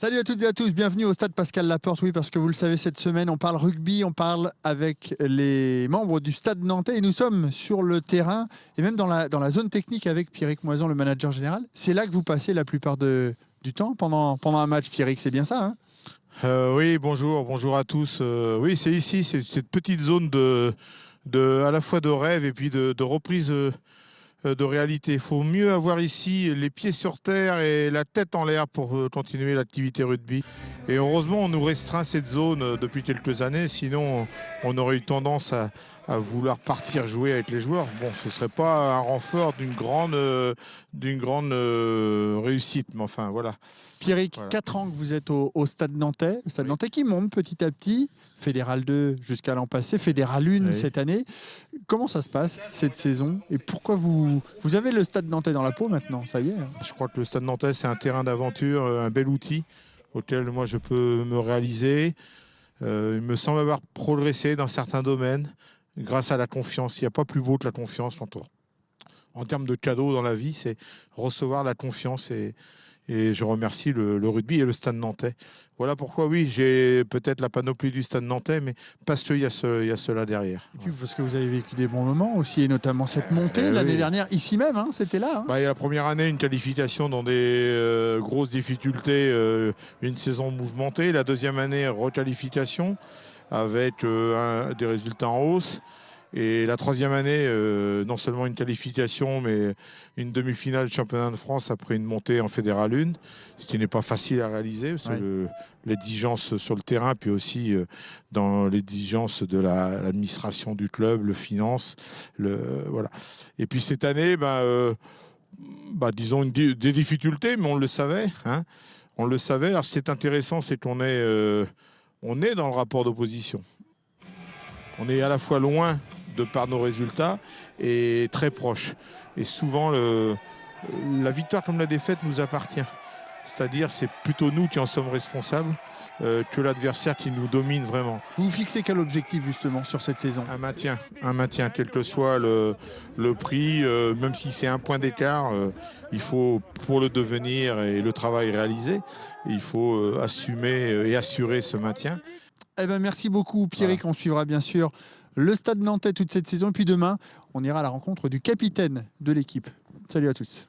Salut à toutes et à tous, bienvenue au stade Pascal Laporte. Oui, parce que vous le savez, cette semaine, on parle rugby, on parle avec les membres du stade nantais et nous sommes sur le terrain et même dans la zone technique avec Pierrick Moison, le manager général. C'est là que vous passez la plupart du temps pendant un match, Pierrick, c'est bien ça, hein? Oui, bonjour à tous. Oui, c'est ici, c'est cette petite zone à la fois de rêve et puis de reprise de réalité. Il faut mieux avoir ici les pieds sur terre et la tête en l'air pour continuer l'activité rugby. Et heureusement, on nous restreint cette zone depuis quelques années, sinon on aurait eu tendance à vouloir partir jouer avec les joueurs. Bon, ce ne serait pas un renfort d'une grande réussite, mais enfin voilà. Pierrick, Voilà. 4 ans que vous êtes au stade nantais, le stade nantais qui monte petit à petit, Fédéral 2 jusqu'à l'an passé, Fédéral 1 cette année. Comment ça se passe cette saison et pourquoi vous avez le stade nantais dans la peau maintenant, ça y est, hein? Je crois que le Stade Nantais, c'est un terrain d'aventure, un bel outil auquel moi je peux me réaliser. Il me semble avoir progressé dans certains domaines grâce à la confiance. Il n'y a pas plus beau que la confiance en termes de cadeaux dans la vie, c'est recevoir la confiance et je remercie le rugby et le Stade Nantais. Voilà pourquoi, oui, j'ai peut-être la panoplie du Stade Nantais, mais parce qu'il y a cela derrière. Et puis parce que vous avez vécu des bons moments aussi, et notamment cette montée l'année dernière, ici même, hein, c'était là. Hein. Il y a la première année, une qualification dans des grosses difficultés, une saison mouvementée. La deuxième année, requalification avec des résultats en hausse. Et la troisième année, non seulement une qualification, mais une demi-finale championnat de France après une montée en Fédéral 1, ce qui n'est pas facile à réaliser, parce que l'exigence sur le terrain, puis aussi dans l'exigence de l'administration du club, le finance, voilà. Et puis cette année, disons des difficultés, mais on le savait. Hein. On le savait. Alors, ce qui est intéressant, c'est qu'on est dans le rapport d'opposition. On est à la fois loin de par nos résultats et très proche. Et souvent, la victoire comme la défaite nous appartient. C'est-à-dire, c'est plutôt nous qui en sommes responsables que l'adversaire qui nous domine vraiment. Vous fixez quel objectif justement sur cette saison? Un maintien, quel que soit le prix, même si c'est un point d'écart, il faut, pour le devenir et le travail réalisé, il faut assumer et assurer ce maintien. Eh ben, merci beaucoup Pierrick, On suivra bien sûr le Stade Nantais toute cette saison. Et puis demain, on ira à la rencontre du capitaine de l'équipe. Salut à tous.